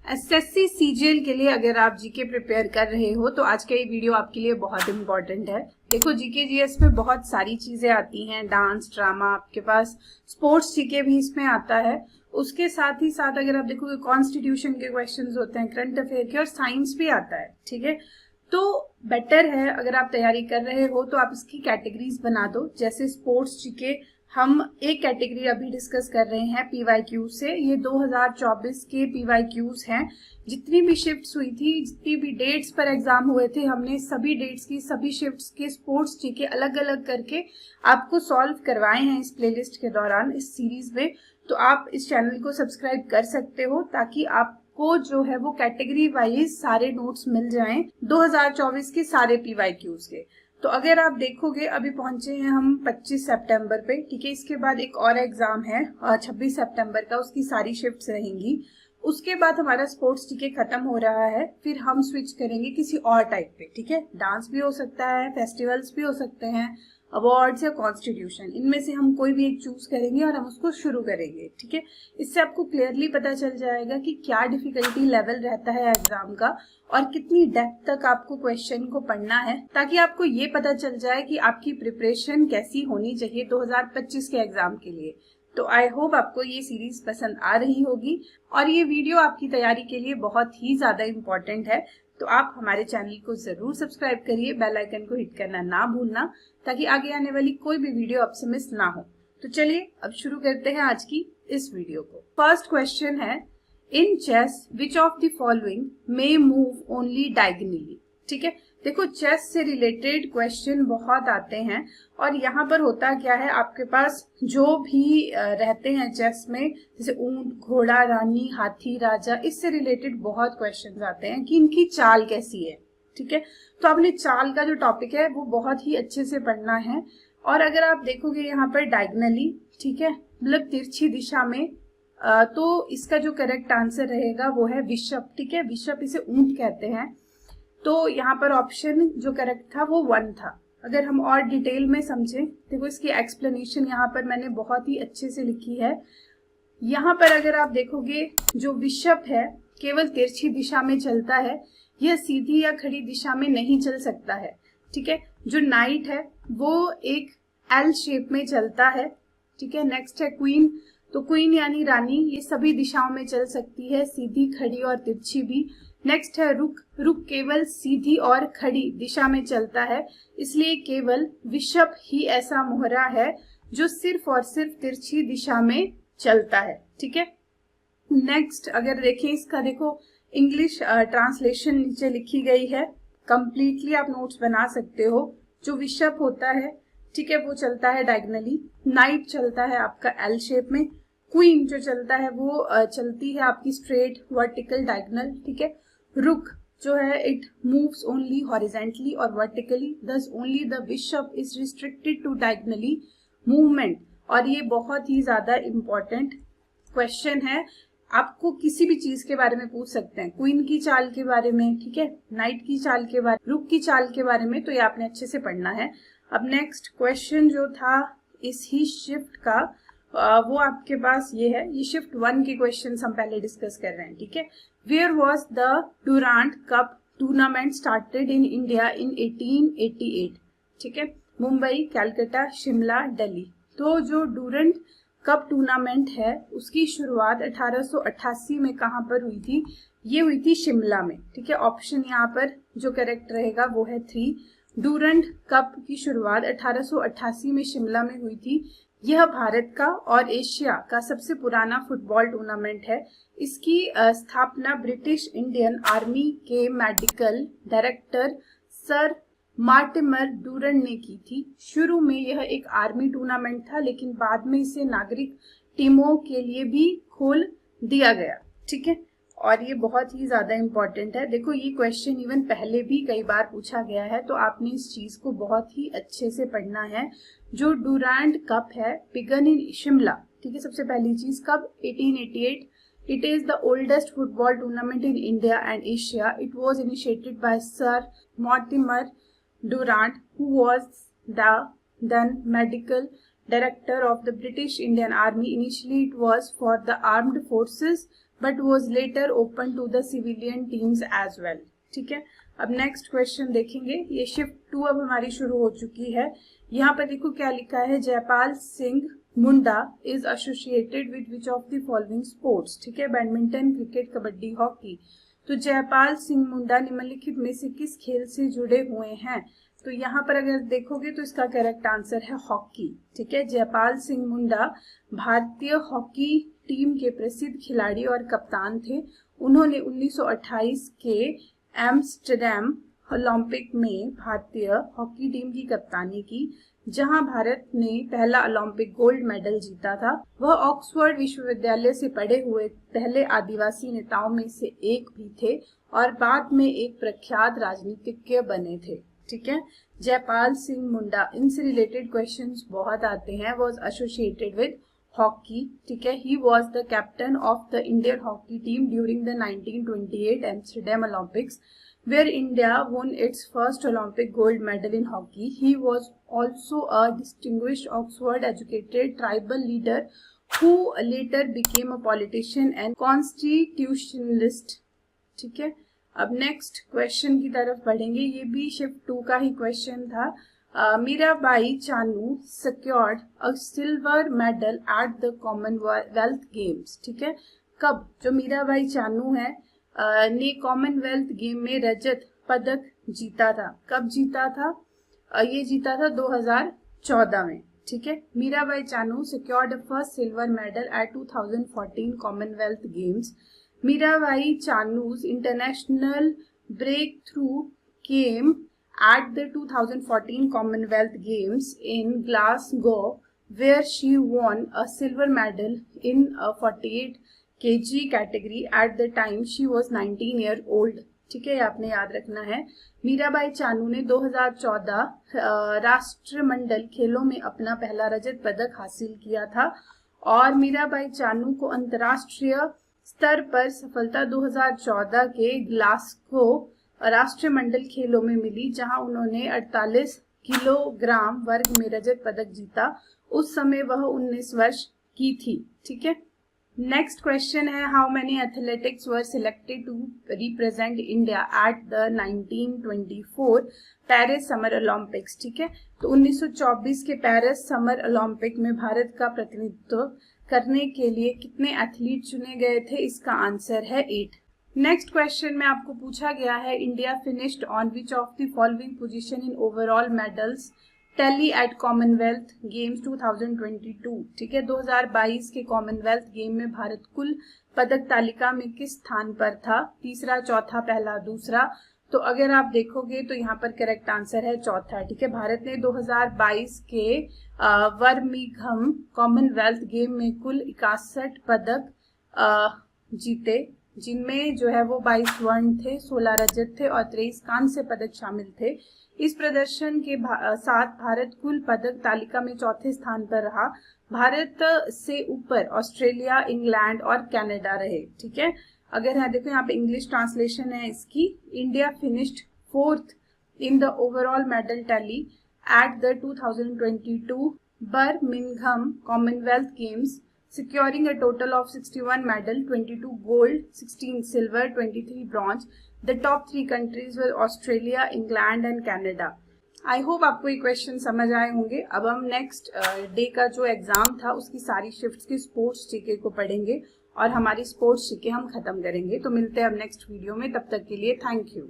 SSC CGL के लिए अगर आप जीके प्रिपेयर कर रहे हो तो आज का ये वीडियो आपके लिए बहुत इंपॉर्टेंट है। देखो जीके जीएस में बहुत सारी चीजें आती हैं, डांस, ड्रामा, आपके पास स्पोर्ट्स जीके भी इसमें आता है। उसके साथ ही साथ अगर आप देखोगे कॉन्स्टिट्यूशन के क्वेश्चंस होते हैं, करंट अफेयर के, और साइंस भी आता है। ठीक है, तो बेटर है अगर आप तैयारी कर रहे हो तो आप इसकी कैटेगरीज बना दो। जैसे स्पोर्ट्स जीके हम एक कैटेगरी अभी डिस्कस कर रहे हैं पीवाईक्यू से। ये 2024 के पीवाईक्यूज हैं। जितनी भी शिफ्ट्स हुई थी, जितनी भी डेट्स पर एग्जाम हुए थे, हमने सभी डेट्स की, सभी शिफ्ट्स के स्पोर्ट्स जीके अलग अलग करके आपको सॉल्व करवाए हैं इस प्लेलिस्ट के दौरान, इस सीरीज में। तो आप इस चैनल को सब्सक्राइब कर सकते हो ताकि आपको जो है वो कैटेगरी वाइज सारे नोट्स मिल जाएं 2024 के सारे पीवाईक्यूज के। तो अगर आप देखोगे अभी पहुंचे हैं हम 25 सितंबर पे। ठीक है, इसके बाद एक और एग्जाम है 26 सितंबर का, उसकी सारी शिफ्ट्स रहेंगी। उसके बाद हमारा स्पोर्ट्स जीके खत्म हो रहा है, फिर हम स्विच करेंगे किसी और टाइप पे। ठीक है, डांस भी हो सकता है, फेस्टिवल्स भी हो सकते हैं, अवार्ड्स या कॉन्स्टिट्यूशन, इनमें से हम कोई भी एक चूज करेंगे और हम उसको शुरू करेंगे। ठीक है, इससे आपको क्लियरली पता चल जाएगा कि क्या डिफिकल्टी लेवल रहता है एग्जाम का और कितनी डेप्थ तक आपको क्वेश्चन को पढ़ना है, ताकि आपको ये पता चल जाए कि आपकी प्रिपरेशन कैसी होनी चाहिए 2025 के एग्जाम के लिए। तो आई होप आपको ये सीरीज पसंद आ रही होगी और ये वीडियो आपकी तैयारी के लिए बहुत ही ज्यादा इम्पोर्टेंट है। तो आप हमारे चैनल को जरूर सब्सक्राइब करिए, बेल आइकन को हिट करना ना भूलना, ताकि आगे आने वाली कोई भी वीडियो आपसे मिस ना हो। तो चलिए अब शुरू करते हैं आज की इस वीडियो को। फर्स्ट क्वेश्चन है, in chess which of the following may move only diagonally. ठीक है, देखो चेस से रिलेटेड क्वेश्चन बहुत आते हैं और यहाँ पर होता क्या है, आपके पास जो भी रहते हैं चेस में, जैसे ऊंट, घोड़ा, रानी, हाथी, राजा, इससे रिलेटेड बहुत क्वेश्चंस आते हैं कि इनकी चाल कैसी है। ठीक है, तो आपने चाल का जो टॉपिक है वो बहुत ही अच्छे से पढ़ना है। और अगर आप देखोगे यहाँ पर डायगोनली, ठीक है, मतलब तिरछी दिशा में, तो इसका जो करेक्ट आंसर रहेगा वो है विषप। ठीक है, विषप इसे ऊंट कहते हैं। तो यहाँ पर ऑप्शन जो करेक्ट था वो 1 था। अगर हम और डिटेल में समझें, देखो इसकी एक्सप्लेनेशन यहाँ पर मैंने बहुत ही अच्छे से लिखी है। यहाँ पर अगर आप देखोगे जो विषप है केवल तिरछी दिशा में चलता है, यह सीधी या खड़ी दिशा में नहीं चल सकता है। ठीक है, जो नाइट है वो एक एल शेप में चलता है। ठीक है, नेक्स्ट है क्वीन, तो क्वीन यानी रानी, ये सभी दिशाओं में चल सकती है, सीधी, खड़ी और तिरछी भी। नेक्स्ट है रुक, रुक केवल सीधी और खड़ी दिशा में चलता है, इसलिए केवल विषप ही ऐसा मोहरा है जो सिर्फ और सिर्फ तिरछी दिशा में चलता है। ठीक है, नेक्स्ट अगर देखें इसका, देखो इंग्लिश ट्रांसलेशन नीचे लिखी गई है, कंप्लीटली आप नोट्स बना सकते हो। जो विषप होता है, ठीक है, वो चलता है डायगोनली, नाइट चलता है आपका एल शेप में, क्वीन जो चलता है वो चलती है आपकी स्ट्रेट, वर्टिकल, डायगोनल। ठीक है, रुक जो है इट मूव्स ओनली हॉरिजेंटली और vertically, thus only the bishop is restricted to diagonally movement. और ये बहुत ही ज्यादा इंपॉर्टेंट क्वेश्चन है, आपको किसी भी चीज के बारे में पूछ सकते हैं, क्वीन की चाल के बारे में, ठीक है, नाइट की चाल के बारे में, रुक की चाल के बारे में, तो ये आपने अच्छे से पढ़ना है। अब नेक्स्ट क्वेश्चन जो था इस ही शिफ्ट का, वो आपके पास ये है, ये शिफ्ट 1 के क्वेश्चन हम पहले डिस्कस कर रहे हैं। ठीक है, where was the Durand cup tournament started in India in 1888। ठीक है, मुंबई, कैलकाटा, शिमला, दिल्ली। तो जो डुरांट कप टूर्नामेंट है उसकी शुरुआत 1888 में कहाँ पर हुई थी? ये हुई थी शिमला में। ठीक है, ऑप्शन यहाँ पर जो करेक्ट रहेगा वो है 3। डुरांट कप की शुरुआत 1888 में शिमला में हुई थी। यह भारत का और एशिया का सबसे पुराना फुटबॉल टूर्नामेंट है। इसकी स्थापना ब्रिटिश इंडियन आर्मी के मेडिकल डायरेक्टर सर मार्टिमर डुरांट ने की थी। शुरू में यह एक आर्मी टूर्नामेंट था, लेकिन बाद में इसे नागरिक टीमों के लिए भी खोल दिया गया। ठीक है, और ये बहुत ही ज्यादा इम्पोर्टेंट है। देखो ये क्वेश्चन इवन पहले भी कई बार पूछा गया है, तो आपने इस चीज को बहुत ही अच्छे से पढ़ना है। जो डुरांट कप है बिगन इन शिमला। ठीक है, सबसे पहली चीज कब? 1888। It is the oldest football tournament in India and Asia. It was initiated by sir Mortimer Durand, who was the then medical director of the British Indian Army. Initially it was for the armed forces, but was later open to the civilian teams as well. ठीक है, अब next question देखेंगे। ये shift 2 अब हमारी शुरू हो चुकी है। यहाँ पर देखो क्या लिखा है, Jaipal Singh Munda is associated with which of the following sports. ठीक है, बैडमिंटन, क्रिकेट, कबड्डी, हॉकी। तो जयपाल सिंह मुंडा निम्नलिखित में से किस खेल से जुड़े हुए हैं? तो यहाँ पर अगर देखोगे तो इसका करेक्ट आंसर है हॉकी। ठीक है, जयपाल सिंह मुंडा भारतीय हॉकी टीम के प्रसिद्ध खिलाड़ी और कप्तान थे। उन्होंने 1928 के एम्स्टर्डम ओलंपिक में भारतीय हॉकी टीम की कप्तानी की, जहां भारत ने पहला ओलंपिक गोल्ड मेडल जीता था। वह ऑक्सफोर्ड विश्वविद्यालय से पढ़े हुए पहले आदिवासी नेताओं में से एक भी थे और बाद में एक प्रख्यात राजनीतिज्ञ बने थे। ठीक है, जयपाल सिंह मुंडा, इनसे रिलेटेड क्वेश्चंस बहुत आते हैं। Was associated with hockey. ठीक है, he was the captain of the Indian hockey team during the 1928 Amsterdam Olympics where India won its first Olympic gold medal in hockey. He was also a distinguished Oxford-educated tribal leader who later became a politician and constitutionalist. ठीक है, अब next question की तरफ बढ़ेंगे। ये भी shift 2 का ही question था। Mirabai Chanu secured a silver medal at the Commonwealth Games. ठीक है, कब? जो मीराबाई चानू है ने कॉमनवेल्थ गेम में रजत पदक जीता था। कब जीता था? ये जीता था 2014 में। ठीक है, Mirabai Chanu secured first silver medal at 2014 Commonwealth Games. Mirabai Chanu's international breakthrough came at the 2014 Commonwealth Games in Glasgow where she won a silver medal in a 48 kg category at the time she was 19 year old. ठीक है, आपने याद रखना है। मीराबाई चानू ने 2014 राष्ट्रमंडल खेलों में अपना पहला रजत पदक हासिल किया था और मीराबाई चानू को अंतर्राष्ट्रीय स्तर पर सफलता 2014 के ग्लासगो राष्ट्रमंडल खेलों में मिली, जहां उन्होंने 48 किलोग्राम वर्ग में रजत पदक जीता। उस समय वह 19 वर्ष की थी। ठीक है, नेक्स्ट क्वेश्चन है, how many athletics were selected to represent India at the 1924 Paris summer Olympics. ठीक है, तो 1924 के पेरिस समर ओलंपिक में भारत का प्रतिनिधित्व करने के लिए कितने एथलीट चुने गए थे? इसका आंसर है 8। नेक्स्ट क्वेश्चन में आपको पूछा गया है, India finished on which of the following position in overall medals tally eight Commonwealth games 2022। ठीक है, 2022 के कॉमनवेल्थ गेम में भारत कुल पदक तालिका में किस स्थान पर था? तीसरा, चौथा, पहला, दूसरा? तो अगर आप देखोगे तो यहाँ पर करेक्ट आंसर है चौथा। ठीक है, भारत ने 2022 के बर्मिंघम कॉमनवेल्थ गेम में कुल 61 पदक जीते, जिनमें जो है वो 22 स्वर्ण थे, 16 रजत थे और 23 कांस्य पदक शामिल थे। इस प्रदर्शन के साथ भारत कुल पदक तालिका में चौथे स्थान पर रहा। भारत से ऊपर ऑस्ट्रेलिया, इंग्लैंड और कनाडा रहे। ठीक है, अगर है देखो यहाँ पे इंग्लिश ट्रांसलेशन है इसकी, India finished 4th in the overall medal tally at the 2022 Birmingham Commonwealth games, securing a total of 61 medal, 22 gold, 16 silver, 23 bronze. The top 3 countries were Australia, England and Canada. I hope आपको ये question समझ आए होंगे। अब हम next day का जो exam था उसकी सारी शिफ्ट्स की स्पोर्ट्स जीके को पढ़ेंगे और हमारी स्पोर्ट्स जीके हम खत्म करेंगे। तो मिलते हैं अब नेक्स्ट वीडियो में, तब तक के लिए थैंक यू।